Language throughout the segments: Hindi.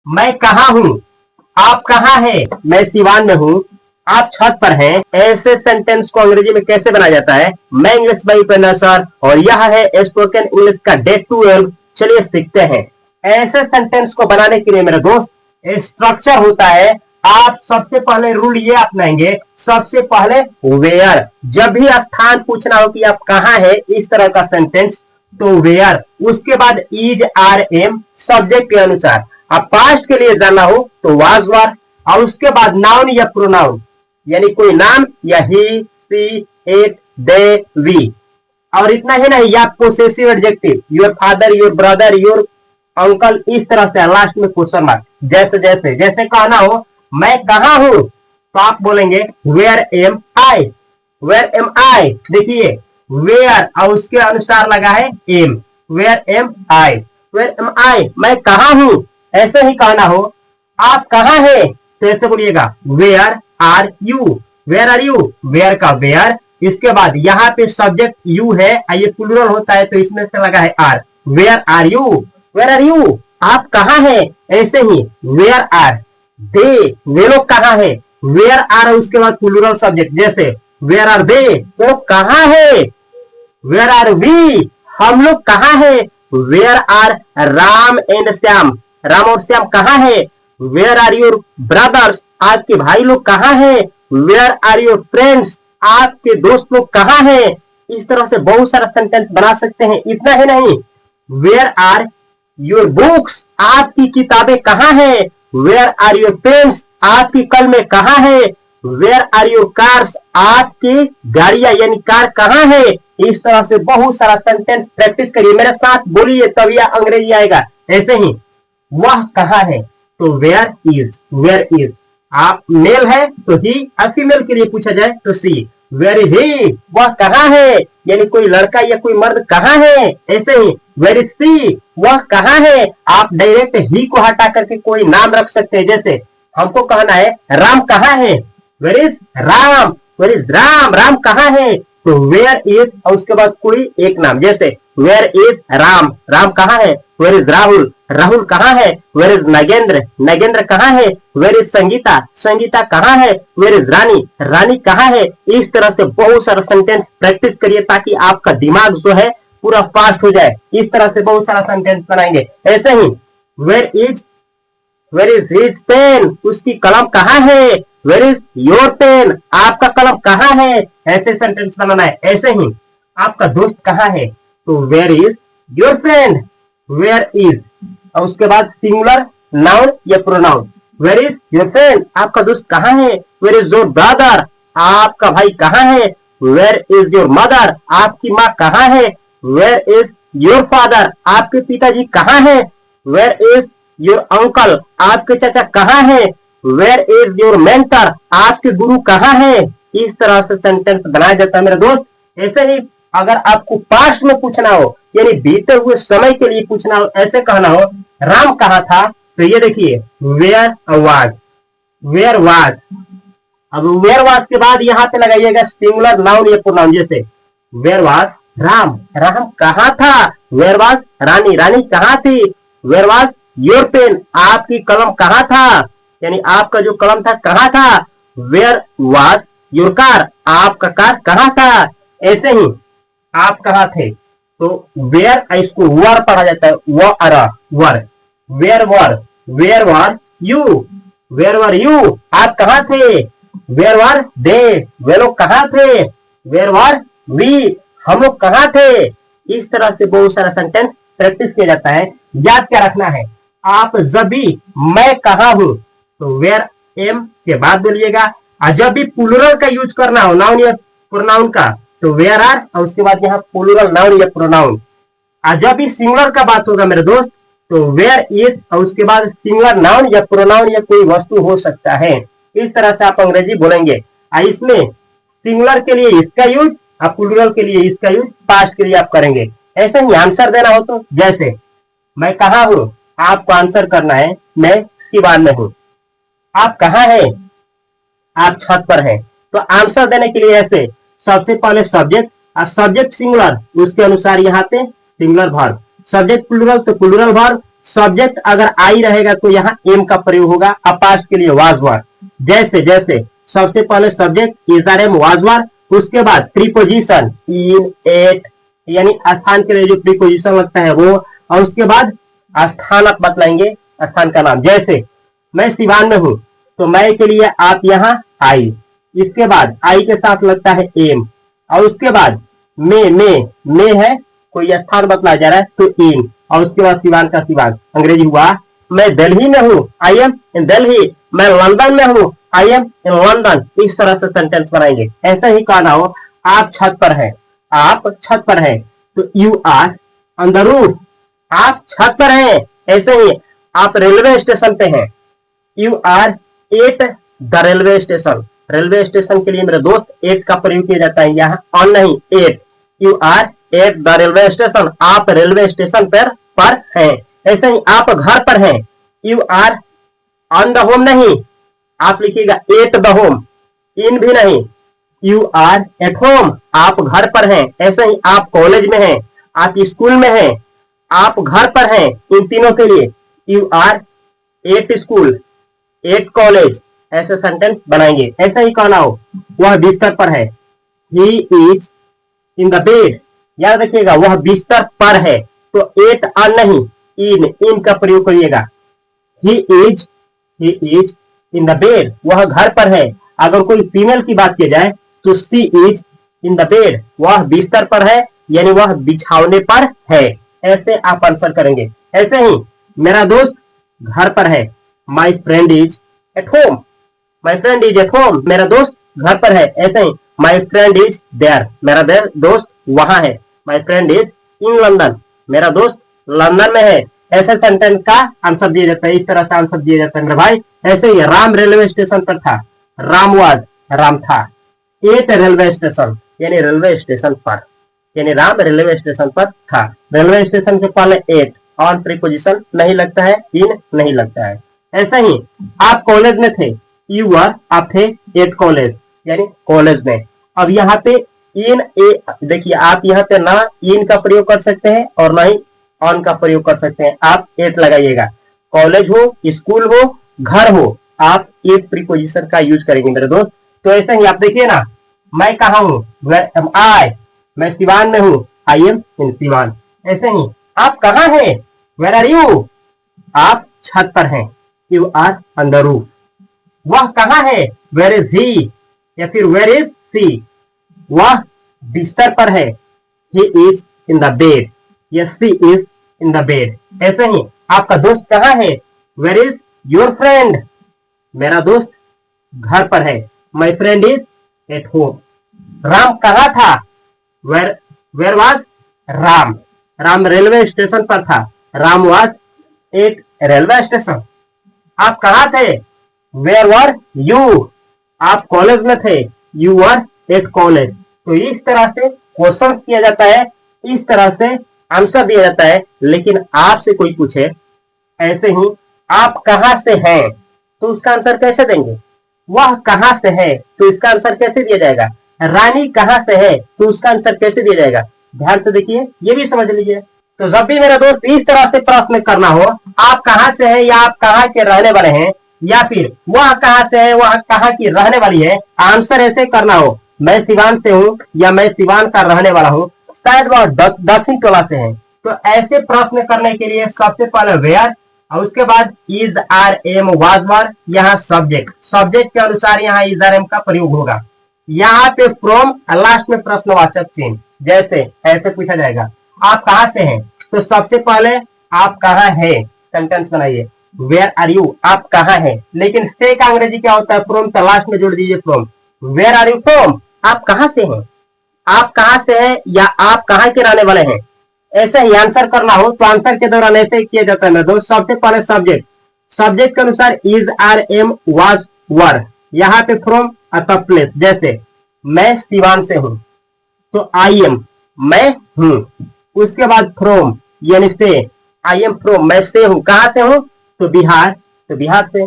मैं कहाँ हूँ? आप कहाँ हैं? मैं सिवान में हूँ। आप छत पर हैं। ऐसे सेंटेंस को अंग्रेजी में कैसे बनाया जाता है? मैं इंग्लिश बाई पेना सर और यह है स्पोकन इंग्लिश का डे 12। चलिए सीखते हैं। ऐसे सेंटेंस को बनाने के लिए मेरे दोस्त स्ट्रक्चर होता है। आप सबसे पहले रूल ये अपनाएंगे, सबसे पहले वेयर। जब भी स्थान पूछना हो कि आप कहाँ है, इस तरह का सेंटेंस, तो वेयर। उसके बाद इज आर एम सब्जेक्ट के अनुसार। अब पास्ट के लिए जाना हो तो वाज वर, और उसके बाद नाउन या प्रोनाउन, यानी कोई नाम या ही, सी, इट, दे, वी। और इतना ही नहीं, या possessive adjective, your father, your brother, your uncle, इस तरह से लास्ट में क्वेश्चन मार्क। जैसे जैसे जैसे कहना हो मैं कहाँ हूं, तो आप बोलेंगे where am I. Where am I, देखिए वेयर और उसके अनुसार लगा है am. Where am I, where am I, मैं कहाँ हूं। ऐसे ही कहना हो आप कहाँ हैं, तो ऐसे बोलिएगा where are you. Where are you, where का वेयर, इसके बाद यहाँ पे सब्जेक्ट यू है, ये प्लूरल होता है तो इसमें से लगा है are. Where are you, where are you, आप कहाँ हैं। ऐसे ही वेयर आर दे, वे लोग कहाँ है। वेयर आर उसके बाद प्लूरल सब्जेक्ट, जैसे वेयर आर दे, वो लोग कहाँ है। वेयर आर वी, हम लोग कहाँ है। Where are Ram and Shyam, Ram और श्याम कहाँ है। वेयर आर योर ब्रदर्स, आपके भाई लोग कहाँ है। वेयर आर योर फ्रेंड्स, आपके दोस्त लोग कहाँ है। इस तरह से बहुत सारा सेंटेंस बना सकते हैं। इतना ही नहीं, वेयर आर योर बुक्स, आपकी किताबें कहाँ है। वेयर आर योर पेन्स, आपकी कलमें कहाँ है। वेयर आर योर कार्स, आपकी गाड़ियां यानी कार कहाँ है। इस तरह से बहुत सारा सेंटेंस प्रैक्टिस करिए, मेरे साथ बोलिए तभी अंग्रेजी आएगा। ऐसे ही वह कहाँ है, तो वेयर इज। वेयर इज, आप मेल है तो ही, फीमेल के लिए पूछा जाए तो सी। वेयर इज ही, वह कहाँ है, यानी कोई लड़का या कोई मर्द कहाँ है। ऐसे ही वेयर इज सी, वह कहाँ है। आप डायरेक्ट ही को हटा करके कोई नाम रख सकते हैं। जैसे हमको कहना है राम कहाँ है, where is Ram. Where is Ram, Ram कहाँ है, तो वेयर इज और उसके बाद कोई एक नाम, जैसे वेयर इज राम, राम कहाँ है। वेयर इज राहुल, राहुल कहाँ है। वेयर इज नगेंद्र, नगेंद्र कहाँ है। वेयर इज संगीता, संगीता कहाँ है। वेयर इज रानी, रानी कहाँ है। इस तरह से बहुत सारा सेंटेंस प्रैक्टिस करिए ताकि आपका दिमाग जो है पूरा फास्ट हो जाए। इस तरह से बहुत सारा सेंटेंस बनाएंगे। ऐसे ही वेयर इज हिज पेन, उसकी कलम कहाँ है। वेयर इज योर पेन, आपका कलम कहाँ है। ऐसे सेंटेंस बनाना है। ऐसे ही आपका दोस्त कहाँ है, तो where is your friend. Where is और उसके बाद सिंगुलर नाउन या pronoun. Where is your friend, आपका दोस्त कहाँ है। वेयर इज योर ब्रदर, आपका भाई कहाँ है। वेयर इज योर मदर, आपकी माँ कहाँ है। वेयर इज योर फादर, आपके पिताजी कहाँ है। वेयर इज योर अंकल, आपके चाचा कहाँ है। वेयर इज योर मेंटर, आपके गुरु कहाँ है। इस तरह से सेंटेंस बनाया जाता है मेरे दोस्त। ऐसे ही अगर आपको पास्ट में पूछना हो, यानी बीते हुए समय के लिए पूछना हो, ऐसे कहना हो राम कहाँ था, तो ये देखिए वेयर वाज। वेयर वाज, अब वेयर वाज के बाद यहाँ पे लगाइएगा सिंगुलर नाउन या प्रोनाउन। जैसे वेयर वाज राम, राम कहाँ था। वेयर वाज रानी, रानी कहाँ थी। वेयर वाज योर पेन, आपकी कलम कहाँ था, यानी आपका जो कलम था कहाँ था। वेयर वाज योर कार, आपका कार कहाँ था। ऐसे ही आप कहाँ थे, तो वेयर इसको वर पढ़ा जाता है, were. Where were you, where were you, आप कहाँ थे। वेयर वर दे, वे लोग कहाँ थे। वेयर वर वी, हम लोग कहाँ थे। इस तरह से बहुत सारा सेंटेंस प्रैक्टिस किया जाता है। याद क्या रखना है, आप जब भी मैं कहाँ हूं, तो वेयर एम के बाद बोलिएगा। और जब भी प्लूरल का यूज करना हो, नाउन या प्रोनाउन का, तो वेयर आर और उसके बाद यहाँ प्लूरल नाउन या प्रोनाउन। और जब भी सिंगुलर का बात होगा मेरे दोस्त, तो वेयर इज और उसके बाद सिंगुलर नाउन या प्रोनाउन या कोई वस्तु हो सकता है। इस तरह से आप अंग्रेजी बोलेंगे। और इसमें सिंगुलर के लिए इसका यूज और प्लूरल के लिए इसका यूज पास्ट के लिए आप करेंगे। ऐसे ही आंसर देना हो तो जैसे मैं कहाँ हूं, आपको आंसर करना है मैं सिवान में हूं। आप कहाँ हैं, आप छत पर हैं। तो आंसर देने के लिए ऐसे सबसे पहले सब्जेक्ट, और सब्जेक्ट सिंगुलर उसके अनुसार यहाँ पे सिंगुलर वर्ब। सब्जेक्ट प्लूरल तो प्लूरल वर्ब, सब्जेक्ट अगर आई रहेगा तो यहाँ एम का प्रयोग होगा। अपास्ट के लिए वाज वर। जैसे जैसे सबसे पहले subject is are am was were, उसके बाद प्रीपोजिशन इन एट, यानी स्थान के लिए जो प्रीपोजिशन लगता है वो, और उसके बाद स्थान आप बतलाएंगे, स्थान का नाम। जैसे मैं सिवान में हूं तो मैं के लिए आप यहाँ आई, इसके बाद आई के साथ लगता है एम, और उसके बाद में है कोई स्थान बतलाया जा रहा है तो इन, और उसके बाद सिवान का सिवान। अंग्रेजी हुआ मैं दिल्ली में हूँ, आई एम इन दिल्ली। मैं लंदन में हूँ, आई एम इन लंदन। इस तरह से सेंटेंस बनाएंगे। ऐसे ही कहना हो आप छत पर हैं, आप छत पर हैं तो you are on the roof, आप छत पर हैं। ऐसे ही आप रेलवे स्टेशन पे हैं, you are at the railway station. Railway station के लिए मेरे दोस्त एट का प्रयोग किया जाता है, यहाँ ऑन नहीं, at. You are at the railway station, आप रेलवे स्टेशन पर हैं। ऐसे ही आप घर पर हैं, you are on the home नहीं, आप लिखिएगा एट द होम। इन भी नहीं, यू आर एट होम, आप घर पर हैं। ऐसे ही आप कॉलेज में हैं, आप स्कूल में हैं, आप घर पर हैं। इन तीनों के लिए you are at school, at college. ऐसे सेंटेंस बनाएंगे। ऐसा ही कहना हो वह बिस्तर पर है, he is in the bed. याद रखिएगा वह बिस्तर पर है तो एट ऑन नहीं, इन का प्रयोग करिएगा। ही इज इन द बेड, वह घर पर है। अगर कोई फीमेल की बात की जाए तो सी इज इन द बेड, वह बिस्तर पर है, यानी वह बिछावने पर है। ऐसे आप आंसर करेंगे। ऐसे ही मेरा दोस्त घर पर है, my friend is at home, my friend is at home, मेरा दोस्त घर पर है। ऐसे ही माई फ्रेंड इज देयर, मेरा दोस्त वहां है। My friend is in London, मेरा दोस्त लंदन में है। ऐसे सेंटेंस का आंसर दिया जाता है। इस तरह से आंसर दिया जाता है मेरे भाई। ऐसे ही राम रेलवे स्टेशन पर था, राम वाज, राम था। एट रेलवे स्टेशन, यानी रेलवे स्टेशन पर, यानी राम रेलवे स्टेशन पर था। रेलवे स्टेशन के पहले एट, ऑन प्रीपोजिशन नहीं लगता है, इन नहीं लगता है। ऐसा ही आप कॉलेज में थे, यू वर, आप थे एट कॉलेज, यानी कॉलेज में। अब यहाँ पे इन ए, देखिए आप यहाँ पे ना इन का प्रयोग कर सकते हैं और ना ही ऑन का प्रयोग कर सकते हैं। आप एट लगाइएगा। कॉलेज हो, स्कूल हो, घर हो, आप एट प्रीपोजिशन का यूज करेंगे मेरे दोस्त। तो ऐसा ही आप देखिए ना, मैं कहा हूँ, वेयर एम आई, मैं सिवान में हूँ, आई एम इन सिवान। ऐसे ही आप कहाँ हैं, वेयर आर यू, आप छत पर हैं, you are on the roof. वह कहाँ है, वेयर इज ही, या फिर वेयर इज सी, वह बिस्तर पर है, he is in the bed, या सी इज इन द बेड। ऐसे ही आपका दोस्त कहाँ है, वेयर इज योर फ्रेंड, मेरा दोस्त घर पर है, my friend is at home. Ram कहाँ था, where was Ram, Ram railway station पर था, Ram was at railway station. आप कहाँ थे, वेयर वर यू, आप कॉलेज में थे, यू वर एट कॉलेज। तो इस तरह से क्वेश्चन किया जाता है, इस तरह से आंसर दिया जाता है। लेकिन आपसे कोई पूछे ऐसे ही आप कहाँ से हैं तो उसका आंसर कैसे देंगे, वह कहाँ से है तो इसका आंसर कैसे दिया जाएगा, रानी कहाँ से है तो उसका आंसर कैसे दिया जाएगा। ध्यान से देखिए, ये भी समझ लीजिए। तो जब भी मेरा दोस्त इस तरह से प्रश्न करना हो, आप कहाँ से हैं या आप कहाँ के रहने वाले हैं, या फिर वह कहाँ से है वह कहाँ की रहने वाली है, आंसर ऐसे करना हो, मैं सिवान से हूँ या मैं सिवान का रहने वाला हूँ, शायद वह दक्षिण टोला से है। तो ऐसे प्रश्न करने के लिए सबसे पहले वेयर और उसके बाद is are am was were, यहाँ सब्जेक्ट के अनुसार यहाँ इज आर एम का प्रयोग होगा। यहाँ पे फ्रॉम लास्ट में प्रश्नवाचक चिन्ह, जैसे ऐसे पूछा जाएगा आप कहाँ से हैं तो सबसे पहले आप कहाँ है सेंटेंस बनाइए, वेयर आर यू, आप कहाँ हैं। लेकिन से का अंग्रेजी क्या होता है, फ्रॉम, तो लास्ट में जोड़ दीजिए from. Where are you from, आप कहाँ से हैं, आप कहाँ से हैं या आप कहाँ के रहने वाले हैं। ऐसे ही आंसर करना हो तो आंसर के दौरान ऐसे ही किया जाता है दोस्त। सबसे पहले सब्जेक्ट के अनुसार is are am was were, यहाँ पे फ्रॉम अथवा प्लेस। जैसे मैं सिवान से हूं तो आई एम, मैं हूं। उसके बाद फ्रॉम यानी से, आई एम फ्रॉम, मैं से हूं, कहां से हूं तो बिहार, तो बिहार से।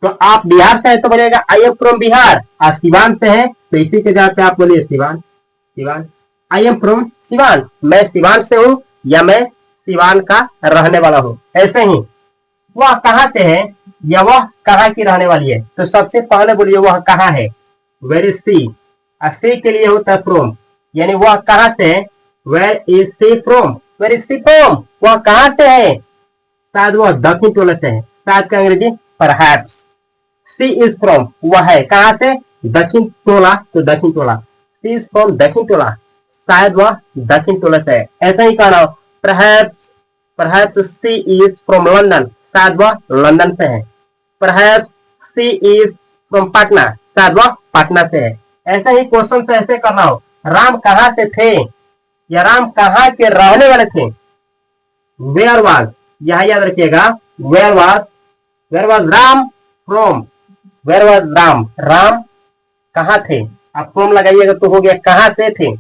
तो आप बिहार से है तो बोलेगा आई एम फ्रॉम बिहार। आप सिवान से है तो इसी के जगह पे आप बोलिए Siwan. I am from Siwan, मैं सिवान से हूं या मैं सिवान का रहने वाला हूँ। ऐसे ही वह कहाँ से है या वह कहाँ की रहने वाली है, तो सबसे पहले बोलिए वह कहाँ है। वेर इज सी, सी के लिए होता है फ्रोम, यानी वह कहाँ से है। Where is she from, where is she from, वह कहाँ से है। शायद वह दक्षिण टोला से है, शायद का अंग्रेजी परहैप्स। सी इज फ्रॉम, वह है कहाँ से, दक्षिण टोला, तो दक्षिण टोला। सी इज फ्रॉम दक्षिण टोला, शायद वह दक्षिण टोला से है। ऐसा ही कहना, perhaps, perhaps she is from London, शायद वह लंदन से है। Perhaps she is from Patna, शायद वह पटना से है। ऐसा ही क्वेश्चन से ऐसे करना हो, राम कहाँ से थे या राम कहाँ के रहने वाले थे। वेयर वाज, यहां याद रखिएगा, where was Ram from, where was Ram, Ram कहाँ थे। आप फ्रॉम लगाइएगा तो हो गया कहाँ से थे।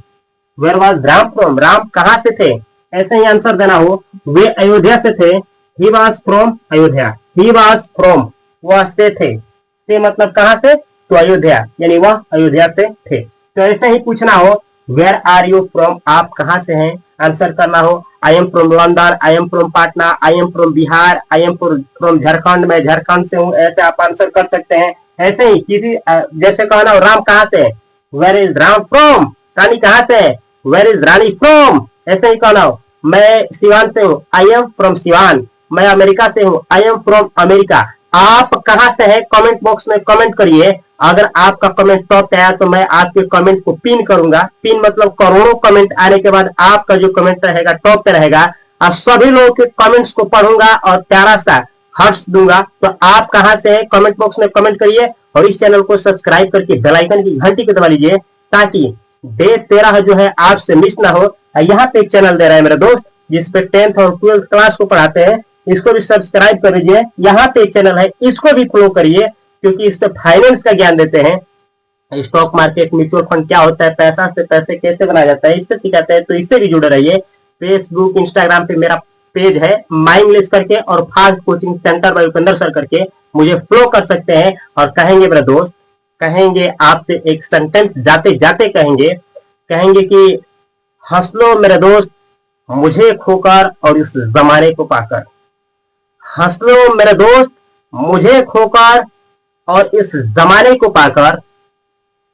Where was Ram from, Ram कहाँ से थे। ऐसे ही आंसर देना हो, वे अयोध्या से थे, he was from Ayodhya, he was from, वह से थे, से मतलब कहाँ से, तो अयोध्या, यानी वह अयोध्या से थे। तो ऐसे ही पूछना हो, वेयर आर यू फ्रॉम, आप कहाँ से हैं। आंसर करना हो, I am from London, I am from Patna, I am from Bihar, I am from Jharkhand, मैं झारखंड से हूँ, ऐसे आप आंसर कर सकते हैं। ऐसे ही किसी जैसे कहना हो, राम कहाँ से है, वेयर इज राम फ्रॉम, रानी कहाँ से है, वेयर इज रानी फ्रॉम। ऐसे ही कहना हो, मैं सिवान से हूँ, आई एम फ्रॉम सिवान, मैं अमेरिका से हूँ, आई एम फ्रॉम अमेरिका। आप कहाँ से है कमेंट बॉक्स में कमेंट करिए। अगर आपका कमेंट टॉप पे आया तो मैं आपके कमेंट को पिन करूंगा। पिन मतलब करोड़ों कमेंट आने के बाद आपका जो कमेंट रहेगा टॉप पे रहेगा, और सभी लोगों के कमेंट्स को पढ़ूंगा और प्यारा सा हर्ष दूंगा। तो आप कहाँ से है कमेंट बॉक्स में कमेंट करिए, और इस चैनल को सब्सक्राइब करके बेल आइकन की घंटी को दबा लीजिए, ताकि डे 13 जो है आपसे मिस ना हो। यहाँ पे एक चैनल दे रहा है मेरा दोस्त, जिसपे 10th और 12th क्लास को पढ़ाते हैं, इसको भी सब्सक्राइब कर लीजिए। यहाँ पे एक चैनल है, इसको भी फॉलो करिए, क्योंकि इस पे फाइनेंस का ज्ञान देते हैं। स्टॉक मार्केट, म्यूचुअल फंड क्या होता है, पैसा से पैसे कैसे बनाया जाता है, इससे सिखाते हैं। तो इससे भी जुड़े रहिए। फेसबुक, इंस्टाग्राम पे मेरा पेज है माई इंग्लिश करके, और fast coaching centre by Upendra sir करके, मुझे फॉलो कर सकते हैं। और कहेंगे मेरा दोस्त, कहेंगे आपसे एक सेंटेंस जाते जाते कहेंगे कि हंस लो मेरे दोस्त मुझे खोकर और इस जमाने को पाकर। हंस लो मेरे दोस्त मुझे खोकर और इस जमाने को पाकर,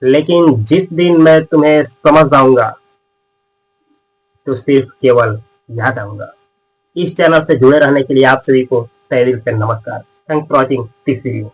लेकिन जिस दिन मैं तुम्हें समझ जाऊंगा तो सिर्फ केवल याद आऊंगा। इस चैनल से जुड़े रहने के लिए आप सभी को तहे दिल से नमस्कार। Thanks for watching this video.